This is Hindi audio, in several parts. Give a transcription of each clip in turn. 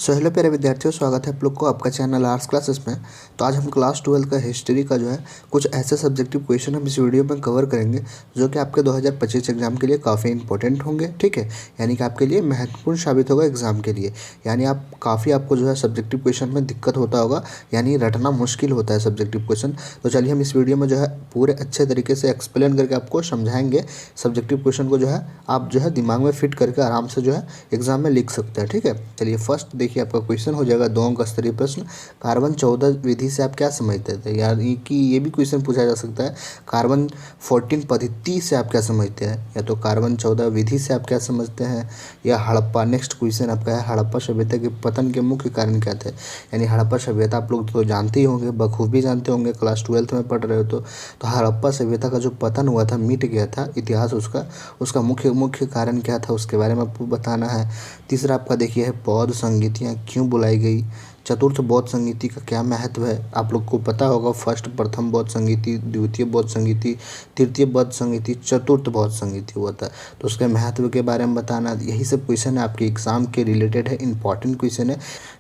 सो हेलो प्यारे विद्यार्थियों, स्वागत है आप लोग को आपका चैनल आर्ट्स क्लासेस में। तो आज हम क्लास 12 का हिस्ट्री का जो है कुछ ऐसे सब्जेक्टिव क्वेश्चन हम इस वीडियो में कवर करेंगे जो कि आपके 2025 एग्जाम के लिए काफ़ी इंपॉर्टेंट होंगे। ठीक है, यानी कि आपके लिए महत्वपूर्ण साबित होगा एग्जाम के लिए। यानी आपको जो है सब्जेक्टिव क्वेश्चन में दिक्कत होता होगा, यानी रटना मुश्किल होता है सब्जेक्टिव क्वेश्चन। तो चलिए हम इस वीडियो में जो है पूरे अच्छे तरीके से एक्सप्लेन करके आपको समझाएंगे। सब्जेक्टिव क्वेश्चन को जो है आप जो है दिमाग में फिट करके आराम से जो है एग्जाम में लिख सकते हैं। ठीक है, चलिए फर्स्ट देखिए आपका क्वेश्चन हो जाएगा 2 अंक स्तरीय प्रश्न। कार्बन 14 विधि से आप क्या समझते थे? यानी कि ये भी क्वेश्चन पूछा जा सकता है कार्बन 14 पद्धति से आप क्या समझते हैं, या तो कार्बन 14 विधि से आप क्या समझते हैं, या हड़प्पा। नेक्स्ट क्वेश्चन आपका है हड़प्पा सभ्यता के पतन के मुख्य कारण क्या थे? यानी हड़प्पा सभ्यता आप लोग तो जानते ही होंगे, बखूबी जानते होंगे, क्लास 12 में पढ़ रहे हो तो हड़प्पा सभ्यता का जो पतन हुआ था, मिट गया था इतिहास उसका मुख्य कारण क्या था, उसके बारे में आपको बताना है। तीसरा आपका देखिए है बौद्ध संगीतियाँ क्यों बुलाई गई। चतुर्थ बौद्ध संगीति का क्या महत्व है, आप लोग को पता होगा। प्रथम बौद्ध संगीति, द्वितीय बौद्ध संगीति, तृतीय बौद्ध संगीति, चतुर्थ बौद्ध संगीति हुआ था, तो उसके महत्व के बारे में बताना। यही सब क्वेश्चन है आपके एग्जाम के रिलेटेड है, इंपॉर्टेंट क्वेश्चन है।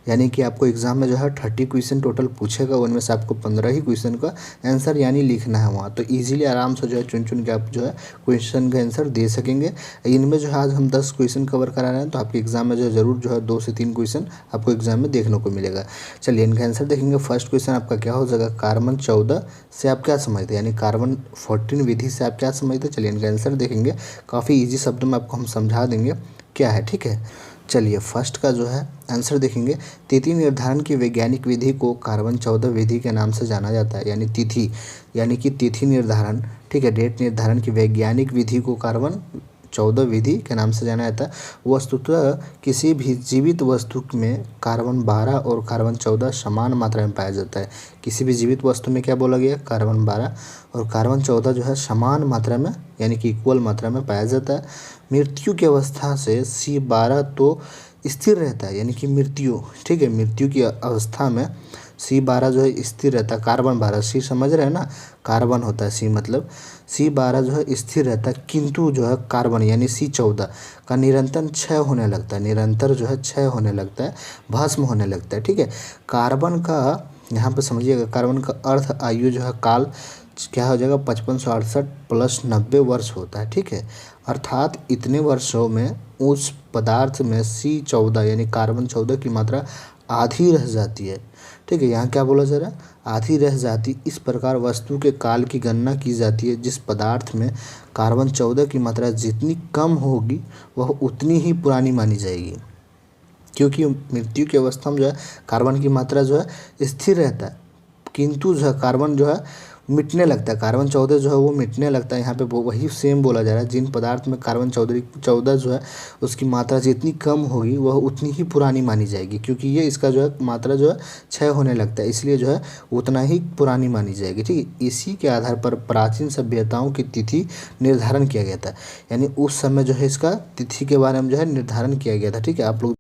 यानी कि आपको एग्जाम में जो है 30 क्वेश्चन टोटल पूछेगा, उनमें से आपको 15 ही क्वेश्चन का आंसर यानी लिखना है वहाँ। तो ईजिली आराम से जो है चुन के आप जो है क्वेश्चन का आंसर दे सकेंगे। इनमें जो है आज हम 10 क्वेश्चन कवर करा रहे हैं, तो आपके एग्जाम में जो ज़रूर जो है 2 से 3 क्वेश्चन आपको एग्जाम में देखने को मिलेगा। चलिए इनका आंसर देखेंगे। फर्स्ट क्वेश्चन आपका क्या हो जाएगा, कार्बन 14 से आप क्या समझते हैं, यानी कार्बन 14 विधि से आप क्या समझते हैं। चलिए इनका आंसर देखेंगे, काफ़ी ईजी शब्दों में आपको हम समझा देंगे क्या है। ठीक है, चलिए फर्स्ट का जो है आंसर देखेंगे। तिथि निर्धारण की वैज्ञानिक विधि को कार्बन 14 विधि के नाम से जाना जाता है। यानी तिथि, यानी कि तिथि निर्धारण, ठीक है, डेट निर्धारण की वैज्ञानिक विधि को कार्बन 14 विधि के नाम से जाना जाता है। वस्तुतः किसी भी जीवित वस्तु में कार्बन 12 और कार्बन 14 समान मात्रा में पाया जाता है। किसी भी जीवित वस्तु में क्या बोला गया, कार्बन 12 और कार्बन 14 जो है समान मात्रा में, यानी कि इक्वल मात्रा में पाया जाता है। मृत्यु की अवस्था से C12 तो स्थिर रहता है, यानी कि मृत्यु, ठीक है, मृत्यु की अवस्था में C12 जो है स्थिर रहता है। कार्बन 12, C समझ रहे हैं ना, कार्बन होता है C, मतलब C12 जो है स्थिर रहता है, किंतु जो है कार्बन यानी C14 का निरंतर क्षय होने लगता है, निरंतर जो है क्षय होने लगता है, भस्म होने लगता है। ठीक है, कार्बन का यहाँ पे समझिएगा, कार्बन का अर्थ आयु जो है काल क्या हो जाएगा, 5568 प्लस 90 वर्ष होता है। ठीक है, अर्थात इतने वर्षों में उस पदार्थ में C14 यानी कार्बन 14 की मात्रा आधी रह जाती है। ठीक है, यहाँ क्या बोला जा रहा है, आधी रह जाती। इस प्रकार वस्तु के काल की गणना की जाती है। जिस पदार्थ में कार्बन 14 की मात्रा जितनी कम होगी वह उतनी ही पुरानी मानी जाएगी, क्योंकि मृत्यु की अवस्था में जो है कार्बन की मात्रा जो है स्थिर रहता है, किंतु जो है कार्बन जो है मिटने लगता है, कार्बन 14 जो है वो मिटने लगता है। यहाँ पे वही सेम बोला जा रहा है, जिन पदार्थ में कार्बन 14 जो है उसकी मात्रा जितनी कम होगी वह उतनी ही पुरानी मानी जाएगी, क्योंकि ये इसका जो है मात्रा जो है क्षय होने लगता है, इसलिए जो है उतना ही पुरानी मानी जाएगी। ठीक है, इसी के आधार पर प्राचीन सभ्यताओं की तिथि निर्धारण किया गया था, यानी उस समय जो है इसका तिथि के बारे में जो है निर्धारण किया गया था। ठीक है, आप लोग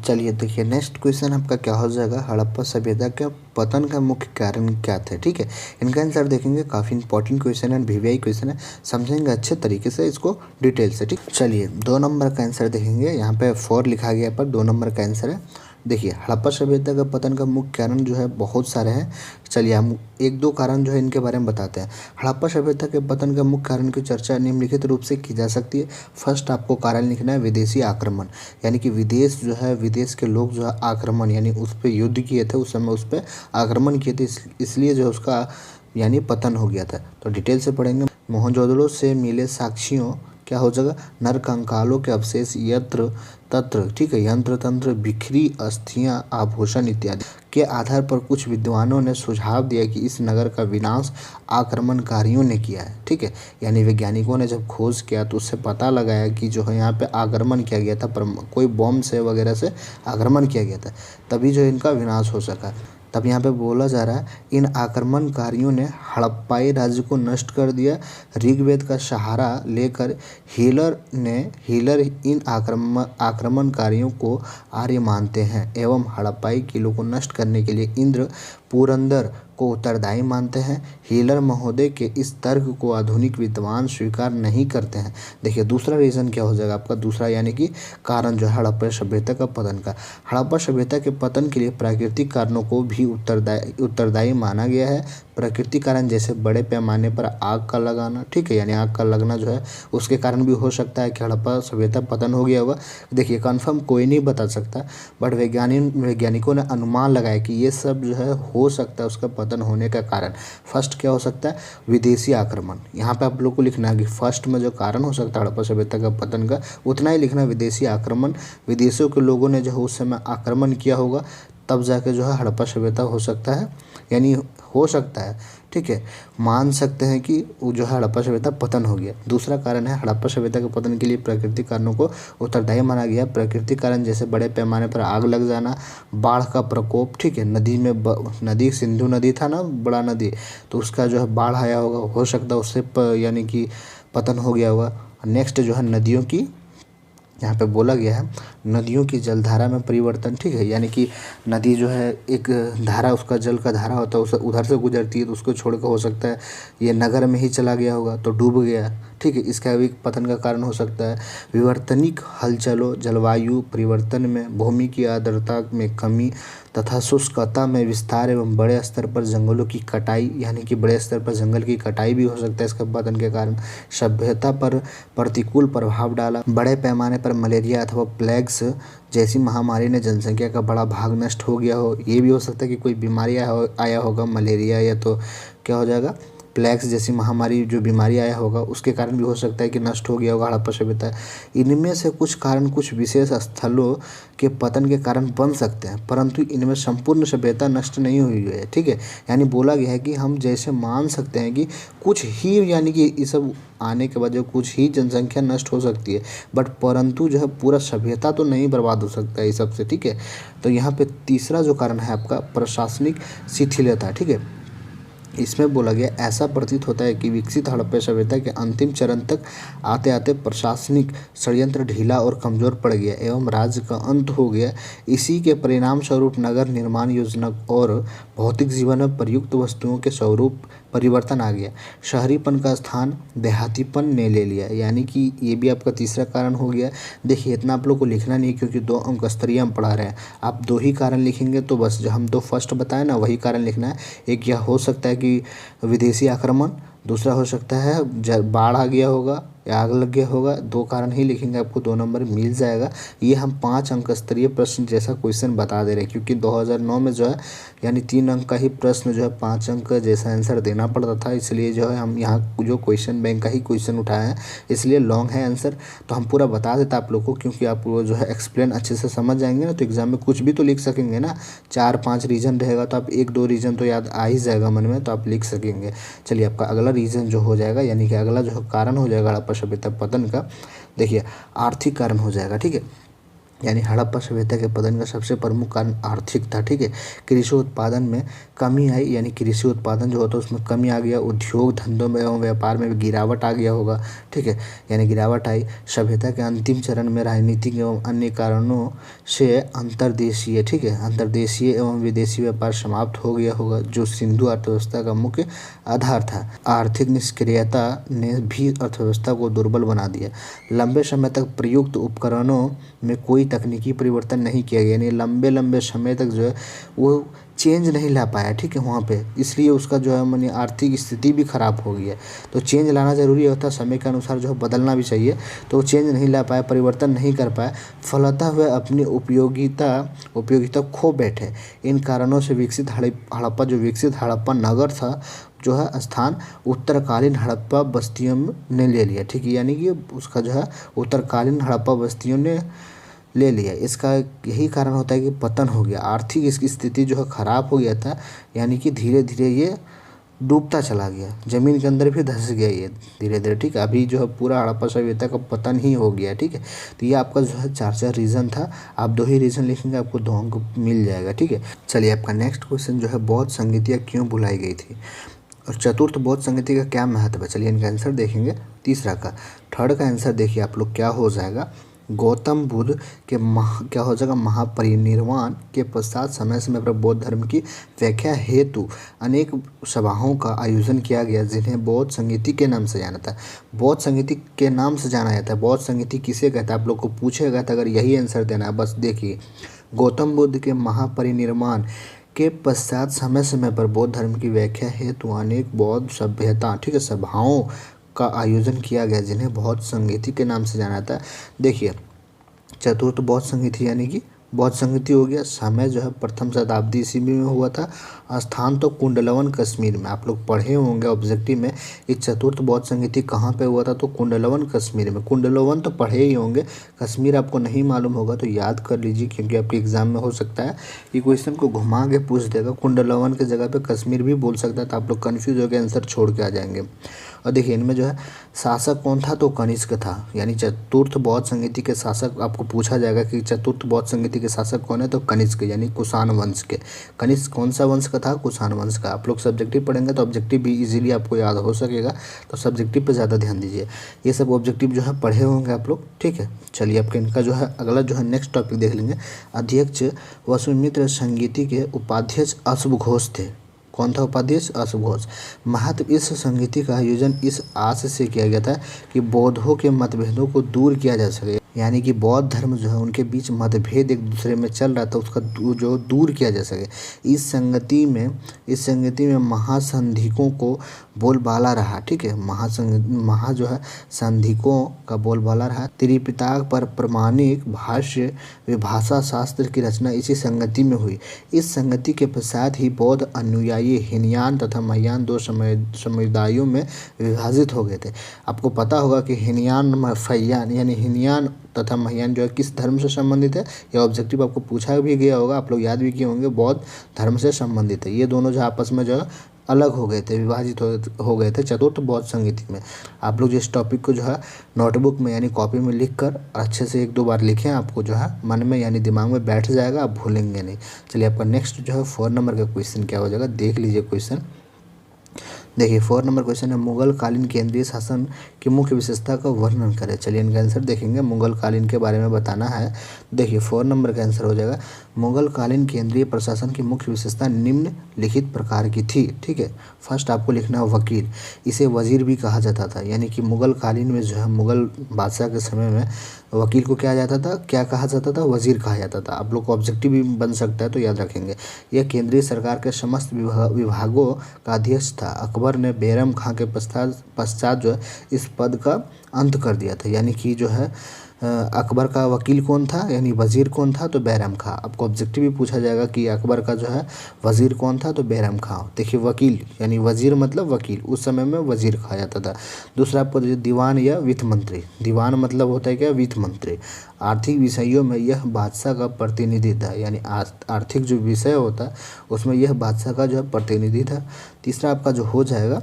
चलिए देखिए नेक्स्ट क्वेश्चन आपका क्या हो जाएगा, हड़प्पा सभ्यता के पतन का मुख्य कारण क्या थे। ठीक है, इनका आंसर देखेंगे, काफ़ी इंपॉर्टेंट क्वेश्चन है, वीवीआई क्वेश्चन है, समझेंगे अच्छे तरीके से इसको डिटेल से। ठीक, चलिए 2 नंबर का आंसर देखेंगे। यहाँ पे 4 लिखा गया पर 2 नंबर का आंसर है। देखिए हड़प्पा सभ्यता का पतन का मुख्य कारण जो है बहुत सारे हैं। चलिए हम 1-2 कारण जो है इनके बारे में बताते हैं। हड़प्पा सभ्यता के पतन का मुख्य कारण की चर्चा निम्नलिखित रूप से की जा सकती है। फर्स्ट आपको कारण लिखना है विदेशी आक्रमण, यानी कि विदेश के लोग जो है आक्रमण यानी उस पर युद्ध किए थे, उस समय उस पर आक्रमण किए थे, इसलिए जो उसका यानी पतन हो गया था। तो डिटेल से पढ़ेंगे। मोहनजोदड़ो से मिले साक्ष्यों क्या हो जाएगा, नर कंकालों के अवशेष, यत्र तत्र, ठीक है, यंत्र तंत्र, बिखरी अस्थियां, आभूषण इत्यादि के आधार पर कुछ विद्वानों ने सुझाव दिया कि इस नगर का विनाश आक्रमणकारियों ने किया है। ठीक है, यानी वैज्ञानिकों ने जब खोज किया तो उससे पता लगाया कि जो है यहाँ पे आक्रमण किया गया था, पर कोई बॉम्ब से वगैरह से आक्रमण किया गया था, तभी जो इनका विनाश हो सका। तब यहाँ पे बोला जा रहा है इन आक्रमणकारियों ने हड़प्पाई राज्य को नष्ट कर दिया। ऋग्वेद का सहारा लेकर हीलर इन आक्रमणकारियों को आर्य मानते हैं एवं हड़प्पाई किलों को नष्ट करने के लिए इंद्र पुरंदर को उत्तरदायी मानते हैं। हीलर महोदय के इस तर्क को आधुनिक विद्वान स्वीकार नहीं करते हैं। देखिए दूसरा रीज़न क्या हो जाएगा आपका, दूसरा यानी कि कारण जो है हड़प्पा सभ्यता का पतन का। हड़प्पा सभ्यता के पतन के लिए प्राकृतिक कारणों को भी उत्तरदायी माना गया है। प्राकृतिक कारण जैसे बड़े पैमाने पर आग का लगाना, ठीक है, यानी आग का लगना जो है उसके कारण भी हो सकता है कि हड़प्पा सभ्यता पतन हो गया होगा। देखिए कन्फर्म कोई नहीं बता सकता, बट वैज्ञानिकों ने अनुमान लगाया कि ये सब जो है हो सकता है उसका पतन होने का कारण। फर्स्ट क्या हो सकता है, विदेशी आक्रमण। यहाँ पे आप लोग को लिखना है कि फर्स्ट में जो कारण हो सकता है हड़प्पा सभ्यता का पतन का, उतना ही लिखना विदेशी आक्रमण। विदेशों के लोगों ने जो है उस समय आक्रमण किया होगा, तब जाके जो है हड़प्पा सभ्यता हो सकता है, यानी हो सकता है, ठीक है, मान सकते हैं कि वो जो है हड़प्पा सभ्यता पतन हो गया। दूसरा कारण है हड़प्पा सभ्यता के पतन के लिए प्राकृतिक कारणों को उत्तरदायी माना गया। प्राकृतिक कारण जैसे बड़े पैमाने पर आग लग जाना, बाढ़ का प्रकोप, ठीक है, नदी में नदी सिंधु नदी था ना, बड़ा नदी, तो उसका जो है बाढ़ आया होगा, हो सकता है उससे यानी कि पतन हो गया होगा। नेक्स्ट जो है नदियों की, यहाँ पे बोला गया है नदियों की जलधारा में परिवर्तन, ठीक है, यानी कि नदी जो है एक धारा, उसका जल का धारा होता है, उसे उधर से गुजरती है, तो उसको छोड़कर हो सकता है ये नगर में ही चला गया होगा तो डूब गया, ठीक है, इसका भी पतन का कारण हो सकता है। विवर्तनिक हलचलों, जलवायु परिवर्तन में भूमि की आर्द्रता में कमी तथा शुष्कता में विस्तार एवं बड़े स्तर पर जंगलों की कटाई, यानी कि बड़े स्तर पर जंगल की कटाई भी हो सकता है इसका पतन के कारण। सभ्यता पर प्रतिकूल प्रभाव डाला। बड़े पैमाने पर मलेरिया अथवा प्लेग्स जैसी महामारी ने जनसंख्या का बड़ा भाग नष्ट हो गया हो। ये भी हो सकता है कि कोई बीमारी आया होगा, मलेरिया या तो क्या हो जाएगा, प्लेग्स जैसी महामारी, जो बीमारी आया होगा उसके कारण भी हो सकता है कि नष्ट हो गया होगा हड़प्पा सभ्यता। इनमें से कुछ कारण कुछ विशेष स्थलों के पतन के कारण बन सकते हैं, परंतु इनमें संपूर्ण सभ्यता नष्ट नहीं हुई है, ठीक है। यानी बोला गया है कि हम जैसे मान सकते हैं कि कुछ ही, यानी कि ये सब आने के बाद जो कुछ ही जनसंख्या नष्ट हो सकती है, बट परंतु जो है पूरा सभ्यता तो नहीं बर्बाद हो सकता है इस सब से, ठीक है। तो यहाँ पे तीसरा जो कारण है आपका प्रशासनिक शिथिलता, ठीक है। इसमें बोला गया ऐसा प्रतीत होता है कि विकसित हड़प्पा सभ्यता के अंतिम चरण तक आते आते प्रशासनिक षड्यंत्र ढीला और कमजोर पड़ गया एवं राज्य का अंत हो गया। इसी के परिणाम स्वरूप नगर निर्माण योजना और भौतिक जीवन में प्रयुक्त वस्तुओं के स्वरूप परिवर्तन आ गया। शहरीपन का स्थान देहातीपन ने ले लिया, यानी कि ये भी आपका तीसरा कारण हो गया। देखिए इतना आप लोग को लिखना नहीं है क्योंकि 2 अंक स्तरीय हम पढ़ा रहे हैं। आप 2 ही कारण लिखेंगे तो बस, जो हम 2 फर्स्ट बताए ना वही कारण लिखना है। एक यह हो सकता है कि विदेशी आक्रमण, दूसरा हो सकता है बाढ़ आ गया होगा या आग लग गया होगा। 2 कारण ही लिखेंगे, आपको 2 नंबर मिल जाएगा। ये हम 5 अंक स्तरीय प्रश्न जैसा क्वेश्चन बता दे रहे हैं, क्योंकि 2009 में जो है यानी 3 अंक का ही प्रश्न जो है 5 अंक जैसा आंसर देना पड़ता था, इसलिए जो है हम यहाँ जो क्वेश्चन बैंक का ही क्वेश्चन उठाए हैं, इसलिए लॉन्ग है आंसर। तो हम पूरा बता देता आप लोग को, क्योंकि आप वो जो है एक्सप्लेन अच्छे से समझ जाएंगे ना, तो एग्जाम में कुछ भी तो लिख सकेंगे ना। 4-5 रीजन रहेगा तो आप 1-2 रीजन तो याद आ ही जाएगा मन में, तो आप लिख सकेंगे। चलिए आपका अगला रीजन जो हो जाएगा, यानी कि अगला जो कारण हो जाएगा हड़प्पा सभ्यता पतन का, देखिए आर्थिक कारण हो जाएगा, ठीक है। यानी हड़प्पा सभ्यता के पतन का सबसे प्रमुख कारण आर्थिक था, ठीक है। कृषि उत्पादन में कमी आई, यानी कृषि उत्पादन जो होता है उसमें कमी आ गया। उद्योग धंधों में एवं व्यापार में भी गिरावट आ गया होगा, ठीक है, यानी गिरावट आई। सभ्यता के अंतिम चरण में राजनीतिक एवं अन्य कारणों से अंतर्देशीय, ठीक है, अंतर्देशीय एवं विदेशी व्यापार समाप्त हो गया होगा, जो सिंधु अर्थव्यवस्था का मुख्य आधार था। आर्थिक निष्क्रियता ने भी अर्थव्यवस्था को दुर्बल बना दिया। लंबे समय तक प्रयुक्त उपकरणों में कोई तकनीकी परिवर्तन नहीं किया गया, यानी लंबे समय तक जो है वो चेंज नहीं ला पाया, ठीक है, वहाँ पे, इसलिए उसका जो है मानी आर्थिक स्थिति भी खराब हो गई है। तो चेंज लाना ज़रूरी होता है, समय के अनुसार जो है बदलना भी चाहिए। तो चेंज नहीं ला पाया, परिवर्तन नहीं कर पाया, फलतः वह अपनी उपयोगिता खो बैठे। इन कारणों से विकसित विकसित हड़प्पा नगर था जो है स्थान उत्तरकालीन हड़प्पा बस्तियों ने ले लिया, ठीक है, यानी कि उसका जो है उत्तरकालीन हड़प्पा बस्तियों ने ले लिया। इसका यही कारण होता है कि पतन हो गया, आर्थिक इसकी स्थिति जो है ख़राब हो गया था, यानी कि धीरे धीरे ये डूबता चला गया, ज़मीन के अंदर भी धंस गया ये धीरे धीरे, ठीक है। अभी जो है पूरा हड़प्पा सभ्यता का पतन ही हो गया, ठीक है। तो ये आपका जो है 4 रीज़न था, आप 2 ही रीज़न लिखेंगे, आपको 2 अंक मिल जाएगा, ठीक है। चलिए आपका नेक्स्ट क्वेश्चन जो है बौद्ध संगीतियाँ क्यों बुलाई गई थी, और चतुर्थ बौद्ध संगीति का क्या महत्व है। चलिए इनका आंसर देखेंगे। तीसरा का, थर्ड का आंसर देखिए आप लोग क्या हो जाएगा। गौतम बुद्ध के क्या हो जाएगा महापरिनिर्वाण के पश्चात समय समय पर बौद्ध धर्म की व्याख्या हेतु अनेक सभाओं का आयोजन किया गया, जिन्हें बौद्ध संगीति के नाम से जाना था। बौद्ध संगीति के नाम से जाना जाता है। बौद्ध संगीति किसे कहता है, आप लोग को पूछेगा तो अगर यही आंसर देना है, बस देखिए, गौतम बुद्ध के महापरिनिर्वाण के पश्चात समय समय पर बौद्ध धर्म की व्याख्या हेतु अनेक बौद्ध सभ्यता, ठीक है, सभाओं का आयोजन किया गया, जिन्हें बौद्ध संगीति के नाम से जाना जाता है। देखिए, चतुर्थ बौद्ध संगीति यानी कि बौद्ध संगीति हो गया। समय जो है प्रथम शताब्दी ईस्वी में हुआ था। स्थान तो कुंडलवन कश्मीर में, आप लोग पढ़े होंगे ऑब्जेक्टिव में। ये चतुर्थ बौद्ध संगीति कहाँ पे हुआ था, तो कुंडलवन कश्मीर में। कुंडलवन तो पढ़े ही होंगे, कश्मीर आपको नहीं मालूम होगा तो याद कर लीजिए, क्योंकि आपके एग्जाम में हो सकता है कि क्वेश्चन को घुमा के पूछ देगा। कुंडलवन की जगह पे कश्मीर भी बोल सकता है, तो आप लोग कन्फ्यूज होकर आंसर छोड़ के आ जाएंगे। और देखिए, इनमें जो है शासक कौन था, तो कनिष्क था। यानी चतुर्थ बौद्ध संगीति के शासक आपको पूछा जाएगा कि चतुर्थ बौद्ध संगीति के शासक कौन है, तो कनिष्क यानी कुषाण वंश के। कनिष्क कौन सा वंश का था, कुषाण वंश का। आप लोग सब्जेक्टिव पढ़ेंगे तो ऑब्जेक्टिव भी इजीली आपको याद हो सकेगा, तो सब्जेक्टिव पे ज़्यादा ध्यान दीजिए। ये सब ऑब्जेक्टिव जो है पढ़े होंगे आप लोग, ठीक है। चलिए, आपके इनका जो है अगला जो है नेक्स्ट टॉपिक देख लेंगे। अध्यक्ष वसुमित्र संगीति के उपाध्यक्ष अश्व घोष थे। कौन था उपाध्यक्ष, अश्व घोष। महत्व, इस संगीति का आयोजन इस आस से किया गया था कि बौद्धों के मतभेदों को दूर किया जा सके, यानी कि बौद्ध धर्म जो है उनके बीच मतभेद एक दूसरे में चल रहा था, उसका जो दूर किया जा सके। इस संगति में महासंधिकों को बोलबाला रहा, ठीक है। जो है संधिकों का बोलबाला रहा। त्रिपिटक पर प्रामाणिक भाष्य विभाषा शास्त्र की रचना इसी संगति में हुई। इस संगति के पश्चात ही बौद्ध अनुयायी हीनयान तथा महायान दो समुदायों में विभाजित हो गए थे। आपको पता होगा कि हीनयान फैयान यानी हीनयान तथा महायान जो है किस धर्म से संबंधित है, यह ऑब्जेक्टिव आपको पूछा भी गया होगा, आप लोग याद भी किए होंगे, बौद्ध धर्म से संबंधित है। ये दोनों जो आपस में जो है अलग हो गए थे, विभाजित हो गए थे चतुर्थ बौद्ध संगीति में। आप लोग जिस टॉपिक को जो है नोटबुक में यानी कॉपी में लिख कर अच्छे से 1-2 बार लिखें, आपको जो है मन में यानी दिमाग में बैठ जाएगा, आप भूलेंगे नहीं। चलिए, आपका नेक्स्ट जो है 4 नंबर का क्वेश्चन क्या हो जाएगा, देख लीजिए क्वेश्चन। देखिए, 4 नंबर क्वेश्चन है, मुगल कालीन केंद्रीय शासन की मुख्य विशेषता का वर्णन करें। चलिए, इनका आंसर देखेंगे, मुगल कालीन के बारे में बताना है। देखिए, 4 नंबर का आंसर हो जाएगा, मुगल कालीन केंद्रीय प्रशासन की मुख्य विशेषता निम्नलिखित प्रकार की थी, ठीक है। फर्स्ट आपको लिखना है वकील। इसे वजीर भी कहा जाता था, यानी कि मुगल कालीन में जो है मुगल बादशाह के समय में वकील को क्या कहा जाता था, वजीर कहा जाता था। आप लोग को ऑब्जेक्टिव भी बन सकता है, तो याद रखेंगे। यह केंद्रीय सरकार के समस्त विभागों का अध्यक्ष था। अकबर ने बैरम खां के पश्चात जो है इस पद का अंत कर दिया था, यानी कि जो है अकबर का वकील कौन था, यानी वजीर कौन था, तो बैरम खां। आपको ऑब्जेक्टिव भी पूछा जाएगा कि अकबर का जो है वजीर कौन था, तो बैरम खां। देखिए, वकील यानी वजीर मतलब वकील, उस समय में वजीर कहा जाता था। दूसरा आपको दीवान या वित्त मंत्री। दीवान मतलब होता है क्या, वित्त मंत्री। आर्थिक विषयों में यह बादशाह का प्रतिनिधि था, यानी आर्थिक जो विषय होता है उसमें यह बादशाह का जो है प्रतिनिधि था। तीसरा आपका जो हो जाएगा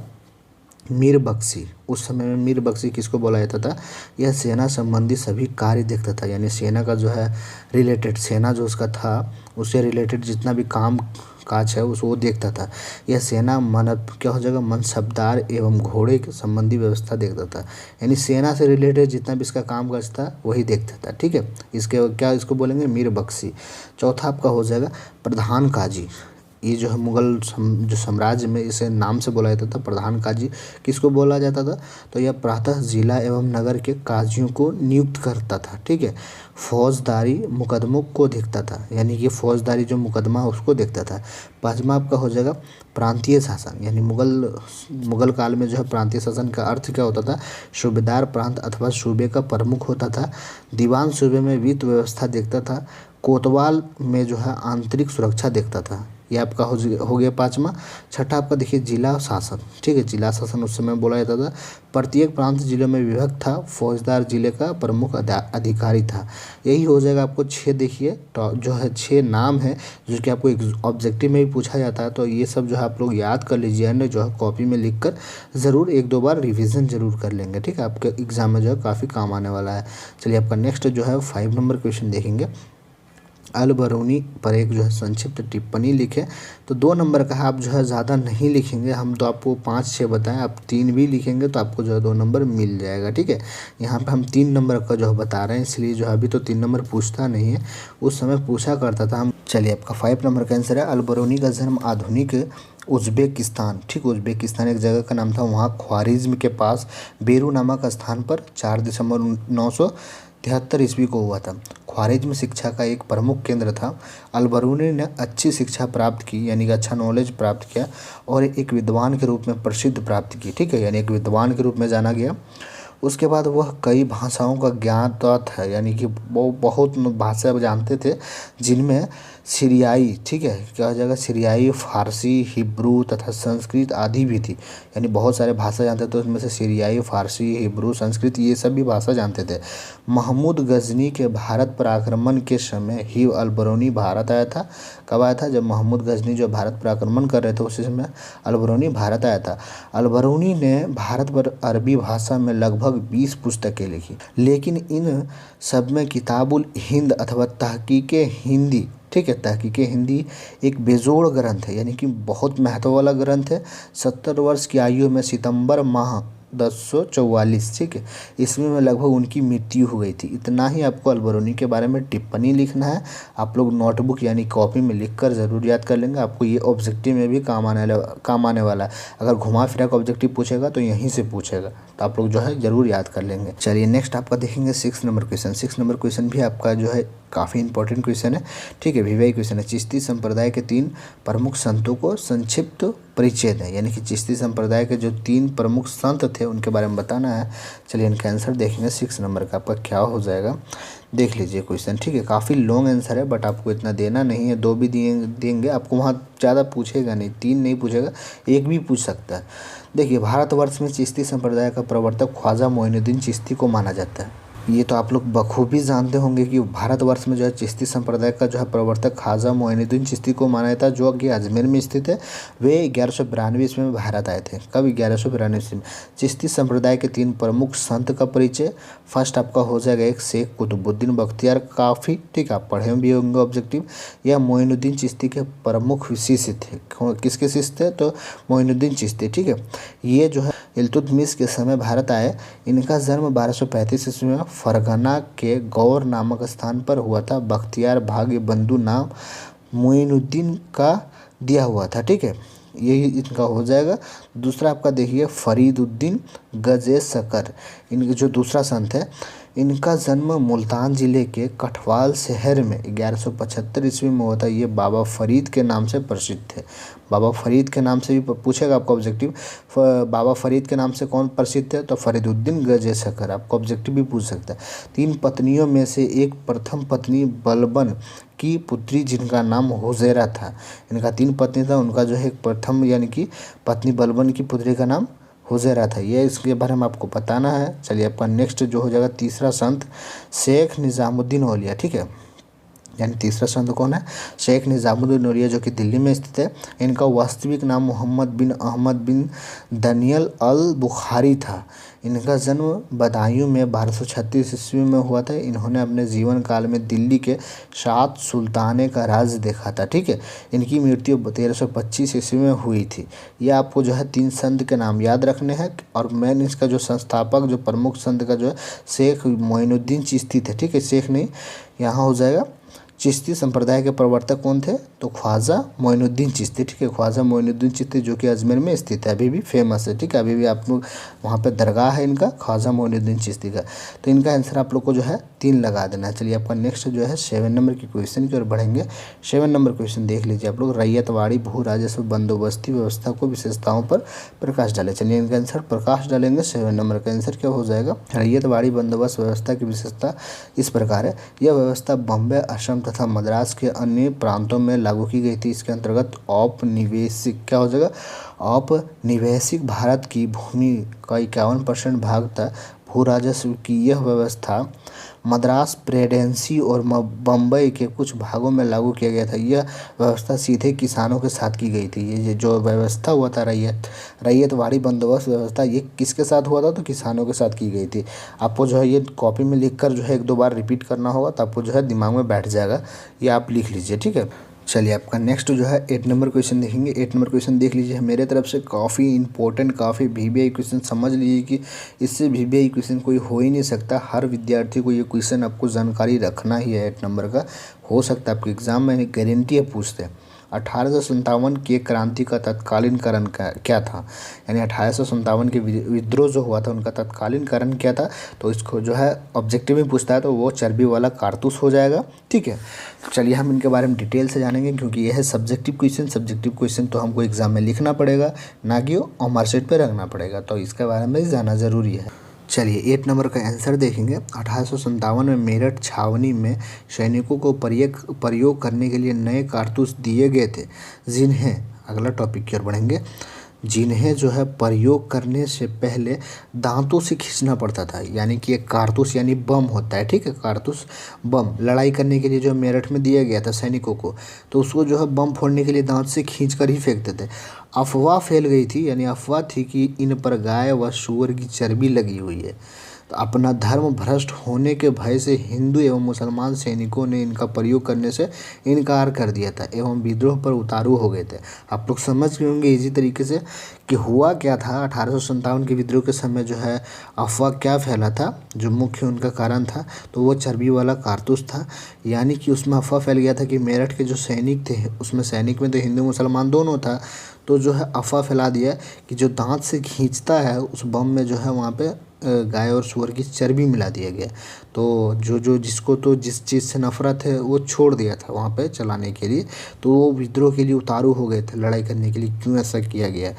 मीर बख्शी। उस समय में मीर बख्शी किसको बोला जाता था, यह सेना संबंधी सभी कार्य देखता था, यानी सेना का जो है रिलेटेड, सेना जो उसका था उससे रिलेटेड जितना भी काम काज है वो देखता था। यह सेना क्या हो जाएगा, मनसबदार एवं घोड़े के संबंधी व्यवस्था देखता था, यानी सेना से रिलेटेड जितना भी इसका काम काज था वही देखता था, ठीक है। इसको बोलेंगे मीर बख्शी। चौथा आपका हो जाएगा प्रधान काजी। ये जो है मुगल जो साम्राज्य में इसे नाम से बोला जाता था प्रधान काजी। किसको बोला जाता था, तो यह प्रातः जिला एवं नगर के काजियों को नियुक्त करता था, ठीक है। फौजदारी मुकदमों को देखता था, यानी कि फौजदारी जो मुकदमा उसको देखता था। पांचवा आपका हो जाएगा प्रांतीय शासन, यानी मुगल काल में जो है प्रांतीय शासन का अर्थ क्या होता था, सूबेदार प्रांत अथवा सूबे का प्रमुख होता था। दीवान सूबे में वित्त व्यवस्था देखता था। कोतवाल में जो है आंतरिक सुरक्षा देखता था। ये आपका हो गया पांचवा। छठा आपका देखिए जिला शासन, ठीक है। जिला शासन उस समय बोला जाता था। प्रत्येक प्रांत जिले में विभक्त था। फौजदार जिले का प्रमुख अधिकारी था। यही हो जाएगा आपको 6 देखिए जो है 6 नाम है जो कि आपको एक ऑब्जेक्टिव में भी पूछा जाता है, तो ये सब जो है आप लोग याद कर लीजिए एंड जो है कॉपी में लिख कर ज़रूर 1-2 बार रिविज़न जरूर कर लेंगे, ठीक है। आपके एग्जाम में जो है काफ़ी काम आने वाला है। चलिए, आपका नेक्स्ट जो है 5 नंबर क्वेश्चन देखेंगे। अल बरूनी पर एक जो है संक्षिप्त टिप्पणी लिखें। तो 2 नंबर का है, आप जो है ज़्यादा नहीं लिखेंगे, हम तो आपको 5-6 बताएं, आप 3 भी लिखेंगे तो आपको जो है 2 नंबर मिल जाएगा। ठीक है, यहाँ पे हम 3 नंबर का जो है बता रहे हैं, इसलिए जो है अभी तो 3 नंबर पूछता नहीं है, उस समय पूछा करता था हम। चलिए आपका 5 नंबर का आंसर है, अल बरूनी का जन्म आधुनिक उज़्बेकिस्तान, ठीक, उज़्बेकिस्तान एक जगह का नाम था, वहाँ ख्वारिज़्म के पास बेरू नामक स्थान पर 4 दिसंबर 973 ईस्वी को हुआ था। ख्वारिज़्म शिक्षा का एक प्रमुख केंद्र था। अल बरूनी ने अच्छी शिक्षा प्राप्त की, यानी कि अच्छा नॉलेज प्राप्त किया, और एक विद्वान के रूप में प्रसिद्ध प्राप्त की। ठीक है, यानी एक विद्वान के रूप में जाना गया। उसके बाद वह कई भाषाओं का ज्ञाता था, यानी कि वो बहुत भाषा जानते थे, जिनमें सीरियाई, ठीक है, क्या हो जाएगा, सीरियाई, फारसी, हिब्रू तथा संस्कृत आदि भी थी। यानी बहुत सारे भाषा जानते थे, उसमें से सीरियाई, फारसी, हिब्रू, संस्कृत ये सब भी भाषा जानते थे। महमूद गजनी के भारत पर आक्रमण के समय ही अल बरूनी भारत आया था। कब आया था? जब महमूद गजनी जो भारत पर आक्रमण कर रहे थे उसी समय अल बरूनी भारत आया था। अल बरूनी ने भारत पर अरबी भाषा में लगभग 20 पुस्तकें लिखी, लेकिन इन सब में किताबुल हिंद अथवा तहकीके हिंदी, ठीक है, तहकीके हिंदी एक बेजोड़ ग्रंथ है, यानी कि बहुत महत्व वाला ग्रंथ है। 70 वर्ष की आयु में सितंबर माह 1044, ठीक है, ईस्वी में लगभग उनकी मृत्यु हो गई थी। इतना ही आपको अल बरूनी के बारे में टिप्पणी लिखना है। आप लोग नोटबुक यानी कॉपी में लिखकर ज़रूर याद कर लेंगे, आपको ये ऑब्जेक्टिव में भी काम आने वाला है। अगर घुमा फिरा का ऑब्जेक्टिव पूछेगा तो यहीं से पूछेगा, तो आप लोग जो है ज़रूर याद कर लेंगे। चलिए नेक्स्ट आपका देखेंगे 6 नंबर क्वेश्चन। 6 नंबर क्वेश्चन भी आपका जो है काफ़ी इंपॉर्टेंट क्वेश्चन है, ठीक है, वीवाई क्वेश्चन है। चिश्ती संप्रदाय के 3 प्रमुख संतों को संक्षिप्त परिचय दें, यानी कि चिश्ती संप्रदाय के जो 3 प्रमुख संत थे उनके बारे में बताना है। चलिए इनका आंसर देखेंगे 6 नंबर का आपका क्या हो जाएगा, देख लीजिए क्वेश्चन, ठीक है, काफ़ी लॉन्ग आंसर है, बट आपको इतना देना नहीं है, 2 भी देंगे आपको, वहाँ ज़्यादा पूछेगा नहीं, 3 नहीं पूछेगा, 1 भी पूछ सकता है। देखिए, भारतवर्ष में चिश्ती संप्रदाय का प्रवर्तक ख्वाजा मोइनुद्दीन चिश्ती को माना जाता है। ये तो आप लोग बखूबी जानते होंगे कि भारतवर्ष में जो है चिश्ती संप्रदाय का जो है प्रवर्तक ख्वाजा मोइनुद्दीन चिश्ती को माना जाता है, जो कि अजमेर में स्थित है। वे 1192 ईस्वी में भारत आए थे। कब? 1192 ईस्वी में। चिश्ती संप्रदाय के 3 प्रमुख संत का परिचय। फर्स्ट आपका हो जाएगा एक शेख कुतुबुद्दीन बख्तियार काफ़ी, ठीक है, आप पढ़े भी होंगे ऑब्जेक्टिव। यह मोइनुद्दीन चिश्ती के प्रमुख शिष्य थे। किसके शिष्य थे? तो मोइनुद्दीन चिश्ती, ठीक है। ये जो है इल्तुतमिश के समय भारत आए। इनका जन्म 1235 ईस्वी में फरगना के गौर नामक स्थान पर हुआ था। बख्तियार भाग्य बंधु नाम मोइनुद्दीन का दिया हुआ था, ठीक है, यही इनका हो जाएगा। दूसरा आपका देखिए फरीदुद्दीन गजेसकर, इनके जो दूसरा संत है, इनका जन्म मुल्तान ज़िले के कठवाल शहर में 1175 ईस्वी में हुआ था। ये बाबा फरीद के नाम से प्रसिद्ध थे। बाबा फरीद के नाम से भी पूछेगा आपको ऑब्जेक्टिव, बाबा फरीद के नाम से कौन प्रसिद्ध है? तो फरीदुद्दीन गजेसकर, आपको ऑब्जेक्टिव भी पूछ सकता है। 3 पत्नियों में से एक प्रथम पत्नी बलबन की पुत्री, जिनका नाम हुजैरा था। इनका 3 पत्नी था, उनका जो है प्रथम यानी कि पत्नी बलबन की पुत्री का नाम हुजैरा था। ये इसके बारे में आपको बताना है। चलिए आपका नेक्स्ट जो हो जाएगा तीसरा संत शेख निज़ामुद्दीन औलिया, ठीक है, यानी तीसरा संत कौन है? शेख निज़ामुद्दीन औलिया, जो कि दिल्ली में स्थित है। इनका वास्तविक नाम मोहम्मद बिन अहमद बिन दनियल अल बुखारी था। इनका जन्म बदायूं में 1236 ईस्वी में हुआ था। इन्होंने अपने जीवन काल में दिल्ली के 7 सुल्ताने का राज देखा था, ठीक है। इनकी मृत्यु 1325 ईस्वी में हुई थी। यह आपको जो है 3 संत के नाम याद रखने हैं, और मेन इसका जो संस्थापक जो प्रमुख संत का जो है शेख मोइनुद्दीन चिश्ती थे, ठीक है, शेख नहीं, यहाँ हो जाएगा। चिश्ती संप्रदाय के प्रवर्तक कौन थे? तो ख्वाजा मोइनुद्दीन चिश्ती, ठीक है, ख्वाजा मोइनुद्दीन चिश्ती, जो कि अजमेर में स्थित है, अभी भी फेमस है, ठीक है, अभी भी आप लोग वहाँ पे दरगाह है इनका, ख्वाजा मोइनुद्दीन चिश्ती का। तो इनका आंसर आप लोग को जो है 3 लगा देना है। चलिए आपका नेक्स्ट जो है 7 नंबर की क्वेश्चन की ओर बढ़ेंगे। 7 नंबर क्वेश्चन देख लीजिए आप लोग, रैयतवाड़ी भू राजस्व बंदोबस्ती व्यवस्था को विशेषताओं पर प्रकाश डालें। चलिए इनका आंसर प्रकाश डालेंगे। 7 नंबर का आंसर क्या हो जाएगा? रैयतवाड़ी बंदोबस्त व्यवस्था की विशेषता इस प्रकार है। यह व्यवस्था बॉम्बे, असम तथा मद्रास के अन्य प्रांतों में लागू की गई थी। इसके अंतर्गत औपनिवेशिक क्या हो जाएगा? औपनिवेशिक भारत की भूमि का 51% भाग था। भू राजस्व की यह व्यवस्था मद्रास प्रेसिडेंसी और बम्बई के कुछ भागों में लागू किया गया था। यह व्यवस्था सीधे किसानों के साथ की गई थी। ये जो व्यवस्था हुआ था रैयतवाड़ी बंदोबस्त व्यवस्था, ये किसके साथ हुआ था? तो किसानों के साथ की गई थी। आपको जो है ये कॉपी में लिख कर जो है 1-2 बार रिपीट करना होगा, तो आपको जो है दिमाग में बैठ जाएगा। ये आप लिख लीजिए, ठीक है। चलिए आपका नेक्स्ट जो है 8 नंबर क्वेश्चन देखेंगे। 8 नंबर क्वेश्चन देख लीजिए, मेरे तरफ से काफ़ी इंपॉर्टेंट, काफ़ी वीवीआई क्वेश्चन। समझ लीजिए कि इससे वीवीआई क्वेश्चन कोई हो ही नहीं सकता। हर विद्यार्थी को ये क्वेश्चन आपको जानकारी रखना ही है। 8 नंबर का हो सकता है आपके एग्जाम में गारंटी है पूछते हैं। 1857 के क्रांति का तत्कालीन कारण क्या था? यानी 1857 के विद्रोह जो हुआ था उनका तत्कालीन कारण क्या था? तो इसको जो है ऑब्जेक्टिव में पूछता है तो वो चर्बी वाला कारतूस हो जाएगा, ठीक है। चलिए हम इनके बारे में डिटेल से जानेंगे, क्योंकि यह है सब्जेक्टिव क्वेश्चन तो हमको एग्जाम में लिखना पड़ेगा, ना कि वो मार्कशीट पर रखना पड़ेगा। तो इसके बारे में जाना ज़रूरी है। चलिए 8 नंबर का आंसर देखेंगे। 1857 में मेरठ छावनी में सैनिकों को प्रयोग करने के लिए नए कारतूस दिए गए थे, जिन्हें, अगला टॉपिक की ओर बढ़ेंगे, जिन्हें जो है प्रयोग करने से पहले दांतों से खींचना पड़ता था। यानी कि एक कारतूस यानी बम होता है, ठीक है। कारतूस बम लड़ाई करने के लिए जो मेरठ में दिया गया था सैनिकों को, तो उसको जो है बम फोड़ने के लिए दांत से खींच कर ही फेंकते थे। अफवाह फैल गई थी, यानी अफवाह थी कि इन पर गाय व सूअर की चर्बी लगी हुई है। तो अपना धर्म भ्रष्ट होने के भय से हिंदू एवं मुसलमान सैनिकों ने इनका प्रयोग करने से इनकार कर दिया था एवं विद्रोह पर उतारू हो गए थे। आप लोग समझ गए होंगे इसी तरीके से कि हुआ क्या था। 1857 के विद्रोह के समय जो है अफवाह क्या फैला था, जो मुख्य उनका कारण था, तो वो चर्बी वाला कारतूस था। यानी कि उसमें अफवाह फैल गया था कि मेरठ के जो सैनिक थे, उसमें सैनिक में तो हिंदू मुसलमान दोनों था, तो जो है अफवाह फैला दिया कि जो दांत से खींचता है उस बम में जो है वहाँ पे गाय और सूअर की चर्बी मिला दिया गया। तो जिसको तो जिस चीज़ से नफरत है वो छोड़ दिया था वहाँ पे चलाने के लिए, तो वो विद्रोह के लिए उतारू हो गए थे लड़ाई करने के लिए। क्यों ऐसा किया गया?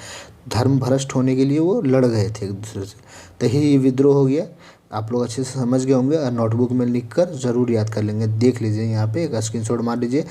धर्म भ्रष्ट होने के लिए वो लड़ गए थे एक दूसरे से, तो ही विद्रोह हो गया। आप लोग अच्छे से समझ गए होंगे और नोटबुक में लिख कर ज़रूर याद कर लेंगे। देख लीजिए यहाँ पे एक स्क्रीनशॉट मार लीजिए।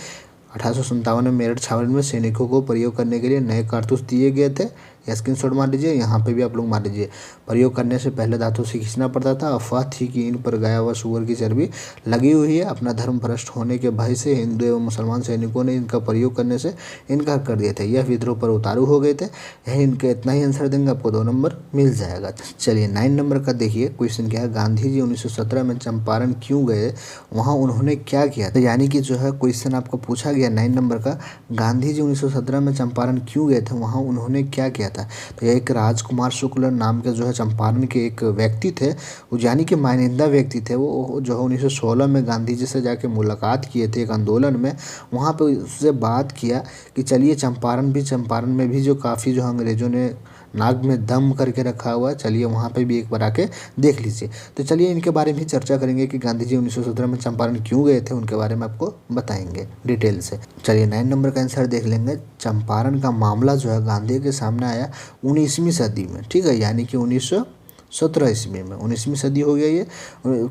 1857 में मेरठ छावनी में सैनिकों को प्रयोग करने के लिए नए कारतूस दिए गए थे। स्क्रीनशॉट मार लीजिए, यहाँ पे भी आप लोग मार लीजिए। प्रयोग करने से पहले दांतों से खींचना पड़ता था। अफवाह थी कि इन पर गाय व सूअर की चर्बी लगी हुई है। अपना धर्म भ्रष्ट होने के भय से हिंदू एवं मुसलमान सैनिकों ने इनका प्रयोग करने से इनकार कर दिए थे। यह विद्रोह पर उतारू हो गए थे। यही इनके इतना ही आंसर देंगे, आपको 2 नंबर मिल जाएगा। चलिए 9 नंबर का देखिए क्वेश्चन क्या है। गांधी जी 1917 में चंपारण क्यों गए, वहाँ उन्होंने क्या किया? तो यानी कि जो है क्वेश्चन आपको पूछा गया 9 नंबर का, गांधी जी 1917 में चंपारण क्यों गए थे, वहाँ उन्होंने क्या किया था? तो यह एक राजकुमार शुक्ल नाम के जो है चंपारण के एक व्यक्ति थे, वो यानी कि मानिंदा व्यक्ति थे। वो जो है 1916 में गांधी जी से जाके मुलाकात किए थे एक आंदोलन में। वहाँ पे उससे बात किया कि चलिए चंपारण में भी जो काफ़ी जो अंग्रेज़ों ने नाक में दम करके रखा हुआ है, चलिए वहाँ पे भी एक बार आके देख लीजिए। तो चलिए इनके बारे में चर्चा करेंगे कि गांधी जी 1917 में चंपारण क्यों गए थे, उनके बारे में आपको बताएंगे डिटेल से। चलिए 9 नंबर का आंसर देख लेंगे। चंपारण का मामला जो है गांधी के सामने आया 19वीं सदी में, ठीक है, यानी कि 1917 ईस्वी में। 19वीं सदी हो गया ये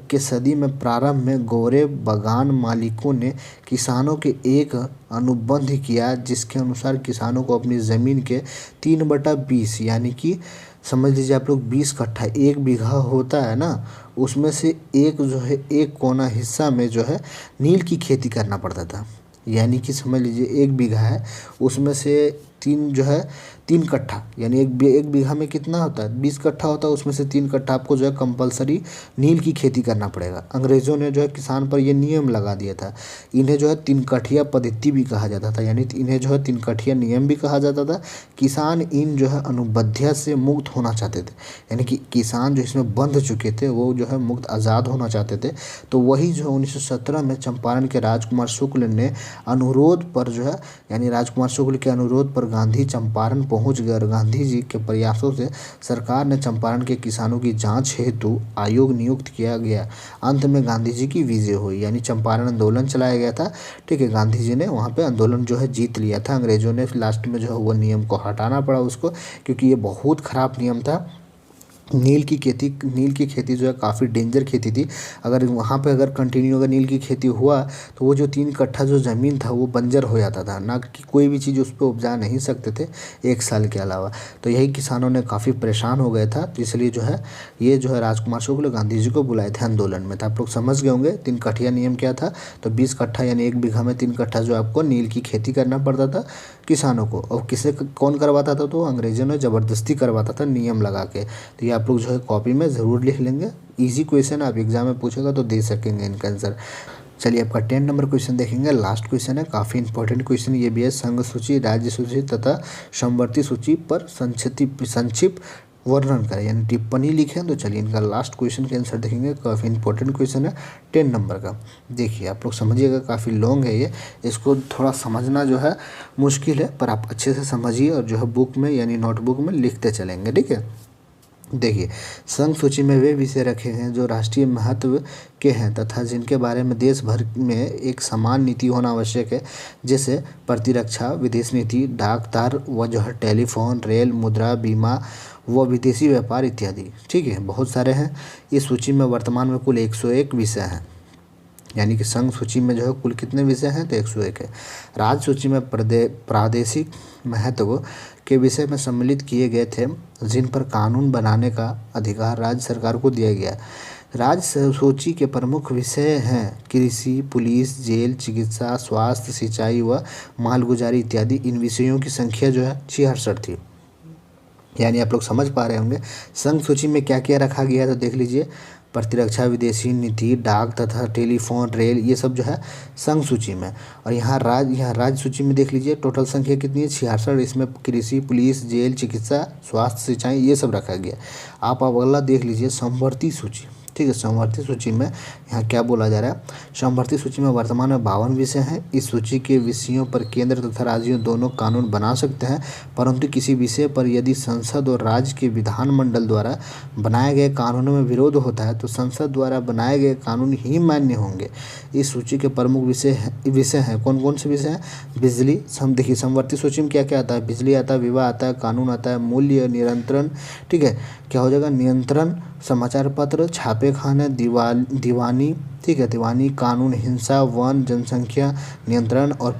के सदी में प्रारंभ में गोरे बागान मालिकों ने किसानों के एक अनुबंध किया, जिसके अनुसार किसानों को अपनी ज़मीन के 3/20 यानी कि समझ लीजिए आप लोग 20 कट्ठा, 1 बीघा होता है ना, उसमें से एक जो है 1 कोना हिस्सा में जो है नील की खेती करना पड़ता था। यानी कि समझ लीजिए 1 बीघा है, उसमें से 3 कट्ठा, यानी एक बीघा में कितना होता है 20 कट्ठा होता है, उसमें से 3 कट्ठा आपको जो है कंपलसरी नील की खेती करना पड़ेगा। अंग्रेज़ों ने जो है किसान पर ये नियम लगा दिया था। इन्हें जो है 3 कठिया पद्धति भी कहा जाता था, यानी इन्हें जो है 3 कठिया नियम भी कहा जाता था। किसान इन जो है अनुबंधिया से मुक्त होना चाहते थे, यानी कि किसान जो इसमें बंध चुके थे वो जो है मुक्त आज़ाद होना चाहते थे। तो वही जो है 1917 में चंपारण के राजकुमार शुक्ल ने अनुरोध पर जो है, यानी राजकुमार शुक्ल के अनुरोध पर गांधी चंपारण पहुंच गए और गांधी जी के प्रयासों से सरकार ने चंपारण के किसानों की जांच हेतु आयोग नियुक्त किया गया। अंत में गांधी जी की विजय हुई, यानी चंपारण आंदोलन चलाया गया था, ठीक है। गांधी जी ने वहाँ पे आंदोलन जो है जीत लिया था। अंग्रेज़ों ने लास्ट में जो है वो नियम को हटाना पड़ा उसको, क्योंकि ये बहुत ख़राब नियम था। नील की खेती जो है काफ़ी डेंजर खेती थी। अगर वहाँ पे अगर कंटिन्यू अगर नील की खेती हुआ तो वो जो 3 कट्ठा जो ज़मीन था वो बंजर हो जाता था, ना कि कोई भी चीज़ उस पे उपजा नहीं सकते थे 1 साल के अलावा। तो यही किसानों ने काफ़ी परेशान हो गया था, तो इसलिए जो है ये जो है राजकुमार शुक्ल गांधी जी को बुलाए थे आंदोलन में। तो आप लोग समझ गए होंगे 3 कट्ठिया नियम क्या था। तो 20 कट्ठा यानी 1 बीघा में 3 कट्ठा जो आपको नील की खेती करना पड़ता था किसानों को। और किसे कौन करवाता था, तो अंग्रेज़ों ने ज़बरदस्ती करवाता था नियम लगा के। तो ये आप लोग जो है कॉपी में ज़रूर लिख लेंगे। इजी क्वेश्चन आप एग्जाम में पूछेगा तो दे सकेंगे इनका आंसर। चलिए आपका 10 नंबर क्वेश्चन देखेंगे। लास्ट क्वेश्चन है, काफ़ी इंपॉर्टेंट क्वेश्चन ये भी है। संघ सूची, राज्य सूची तथा समवर्ती सूची पर संक्षिप्त वर्णन करें, यानी टिप्पणी लिखें। तो चलिए इनका लास्ट क्वेश्चन के आंसर देखेंगे। काफ़ी इंपॉर्टेंट क्वेश्चन है 10 नंबर का। देखिए आप लोग समझिएगा, काफ़ी लॉन्ग है ये, इसको थोड़ा समझना जो है मुश्किल है, पर आप अच्छे से समझिए और जो है बुक में यानी नोटबुक में लिखते चलेंगे, ठीक है। देखिए, संघ सूची में वे विषय रखे हैं जो राष्ट्रीय महत्व के हैं तथा जिनके बारे में देश भर में एक समान नीति होना आवश्यक है, जैसे प्रतिरक्षा, विदेश नीति, डाक तार व जो है टेलीफोन, रेल, मुद्रा, बीमा व विदेशी व्यापार इत्यादि। ठीक है, बहुत सारे हैं। इस सूची में वर्तमान में कुल 101 विषय हैं, यानी कि संघ सूची में जो है कुल कितने विषय हैं, तो 101 है। राज्य सूची में प्रादेशिक महत्व के विषय में सम्मिलित किए गए थे, जिन पर कानून बनाने का अधिकार राज्य सरकार को दिया गया। राज्य सूची के प्रमुख विषय हैं कृषि, पुलिस, जेल, चिकित्सा, स्वास्थ्य, सिंचाई व मालगुजारी इत्यादि। इन विषयों की संख्या जो है 66 थी। यानी आप लोग समझ पा रहे होंगे संघ सूची में क्या क्या रखा गया है। तो देख लीजिए, प्रतिरक्षा, विदेशी नीति, डाक तथा टेलीफोन, रेल, ये सब जो है संघ सूची में। और यहाँ राज्य सूची में देख लीजिए टोटल संख्या कितनी है, 66। इसमें कृषि, पुलिस, जेल, चिकित्सा, स्वास्थ्य, सिंचाई, ये सब रखा गया। आप अब अगला देख लीजिए समवर्ती सूची। ठीक है, समवर्ती सूची में यहाँ क्या बोला जा रहा है, समवर्ती सूची में वर्तमान में 52 विषय हैं। इस सूची के विषयों पर केंद्र तथा राज्यों दोनों कानून बना सकते हैं, परंतु किसी विषय पर यदि संसद और राज्य के विधानमंडल द्वारा बनाए गए कानूनों में विरोध होता है तो संसद द्वारा बनाए गए कानून ही मान्य होंगे। इस सूची के प्रमुख विषय हैं कौन कौन से विषय हैं, बिजली। देखिए समवर्ती सूची में क्या क्या आता है, बिजली आता है, विवाह आता है, कानून आता है, मूल्य नियंत्रण, ठीक है, क्या हो जाएगा, नियंत्रण, समाचार पत्र, छापे खाने, दीवानी, ठीक है, दीवानी, कानून, हिंसा, वन, जनसंख्या नियंत्रण और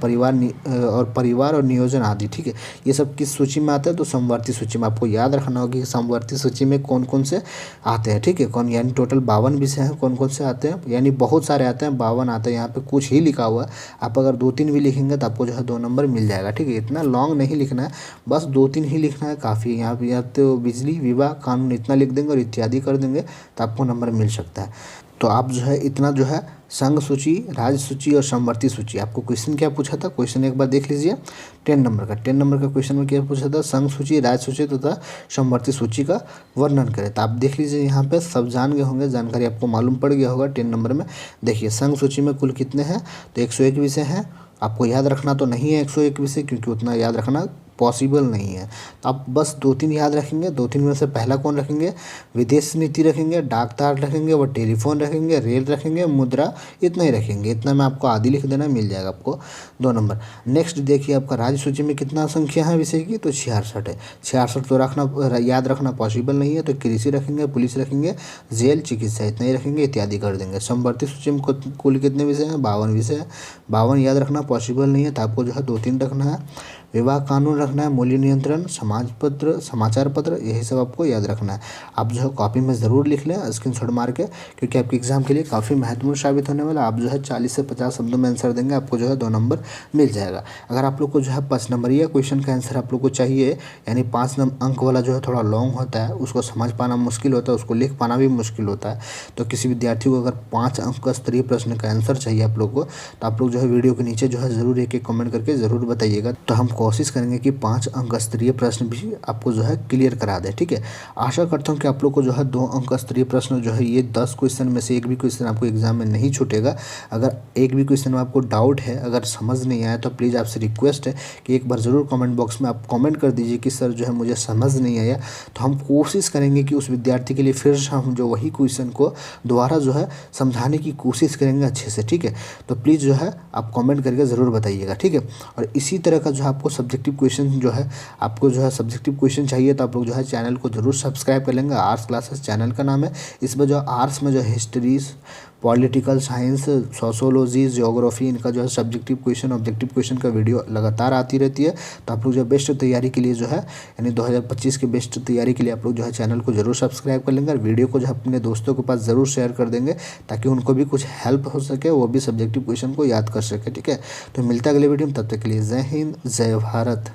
परिवार और नियोजन आदि। ठीक है, ये सब किस सूची में आता है, तो समवर्ती सूची में। आपको याद रखना होगा कि समवर्ती सूची में कौन कौन से आते हैं। ठीक है, यानी टोटल 52 विषय हैं, कौन कौन से आते हैं, यानी बहुत सारे आते हैं, 52 आते हैं। यहाँ पे कुछ ही लिखा हुआ है, आप अगर 2-3 भी लिखेंगे तो आपको जो है 2 नंबर मिल जाएगा। ठीक है, इतना लॉन्ग नहीं लिखना है, बस 2-3 ही लिखना है, काफ़ी। यहाँ पे या तो बिजली, विवाह, कानून इतना लिख देंगे और इत्यादि कर देंगे तो आपको नंबर मिल सकता है। तो आप जो है इतना जो है संघ सूची, राज्य सूची और समवर्ती सूची। आपको क्वेश्चन क्या पूछा था, क्वेश्चन एक बार देख लीजिए 10 नंबर का। 10 नंबर का क्वेश्चन में क्या पूछा था, संघ सूची, राज्य सूची तथा समवर्ती सूची का वर्णन करें। तो आप देख लीजिए, यहाँ पे सब जान गए होंगे, जानकारी आपको मालूम पड़ गया होगा 10 नंबर में। देखिए संघ सूची में कुल कितने हैं, तो 101 विषय हैं। आपको याद रखना तो नहीं है 101 विषय, क्योंकि उतना याद रखना पॉसिबल नहीं है। तो आप बस 2-3 याद रखेंगे। 2-3 में से पहला कौन रखेंगे, विदेश नीति रखेंगे, डाक तार रखेंगे, वो टेलीफोन रखेंगे, रेल रखेंगे, मुद्रा, इतना ही रखेंगे। इतना में आपको आदि लिख देना, मिल जाएगा आपको 2 नंबर। नेक्स्ट देखिए, आपका राज्य सूची में कितना संख्या है विषय की, तो 66 है। 66 तो रखना, याद रखना पॉसिबल नहीं है, तो कृषि रखेंगे, पुलिस रखेंगे, जेल, चिकित्सा, इतना ही रखेंगे, इत्यादि कर देंगे। समवर्ती सूची में कुल कितने विषय हैं, 52 विषय है। 52 याद रखना पॉसिबल नहीं है, तो आपको जो है 2-3 रखना है। विवाह, कानून रखना है, मूल्य नियंत्रण, समाचार पत्र, यही सब आपको याद रखना है। आप जो है कॉपी में ज़रूर लिख लें स्क्रीनशॉट मार के, क्योंकि आपके एग्जाम के लिए काफ़ी महत्वपूर्ण साबित होने वाला। आप जो है 40 से 50 शब्दों में आंसर देंगे, आपको जो है 2 नंबर मिल जाएगा। अगर आप लोग को जो है 5 नंबरिया क्वेश्चन का आंसर आप लोग को चाहिए, यानी 5 अंक वाला जो है थोड़ा लॉन्ग होता है, उसको समझ पाना मुश्किल होता है, उसको लिख पाना भी मुश्किल होता है। तो किसी विद्यार्थी को अगर 5 अंक का स्तरीय प्रश्न का आंसर चाहिए आप लोग को, तो आप लोग जो है वीडियो के नीचे जो है ज़रूर एक कमेंट करके ज़रूर बताइएगा। तो हम कोशिश करेंगे कि 5 अंक स्तरीय प्रश्न भी आपको जो है क्लियर करा दें। ठीक है, आशा करता हूँ कि आप लोग को जो है 2 अंक स्तरीय प्रश्न जो है, ये 10 क्वेश्चन में से एक भी क्वेश्चन आपको एग्जाम में नहीं छूटेगा। अगर एक भी क्वेश्चन में आपको डाउट है, अगर समझ नहीं आया, तो प्लीज़ आपसे रिक्वेस्ट है कि एक बार ज़रूर कमेंट बॉक्स में आप कमेंट कर दीजिए कि सर जो है मुझे समझ नहीं आया। तो हम कोशिश करेंगे कि उस विद्यार्थी के लिए फिर से हम जो वही क्वेश्चन को दोबारा जो है समझाने की कोशिश करेंगे अच्छे से। ठीक है, तो प्लीज़ जो है आप कमेंट करके ज़रूर बताइएगा। ठीक है, और इसी तरह का जो आपको सब्जेक्टिव क्वेश्चन जो है आपको जो है सब्जेक्टिव क्वेश्चन चाहिए तो आप लोग जो है चैनल को जरूर सब्सक्राइब कर लेंगे। आर्ट्स क्लासेस चैनल का नाम है। इसमें जो आर्ट्स में जो history, political science, sociology, geography, इनका जो है सब्जेक्टिव क्वेश्चन, ऑब्जेक्टिव क्वेश्चन का वीडियो लगातार आती रहती है। तो आप लोग जो बेस्ट तैयारी के लिए जो है यानी 2025 की बेस्ट तैयारी के लिए आप लोग जो है चैनल को जरूर सब्सक्राइब कर लेंगे और वीडियो को जो है अपने दोस्तों के पास ज़रूर शेयर कर देंगे ताकि उनको भी कुछ हेल्प हो सके, वो भी सब्जेक्टिव क्वेश्चन को याद कर सके। ठीक है, तो मिलता है अगले वीडियो में, तब तक के लिए जय हिंद, जय भारत।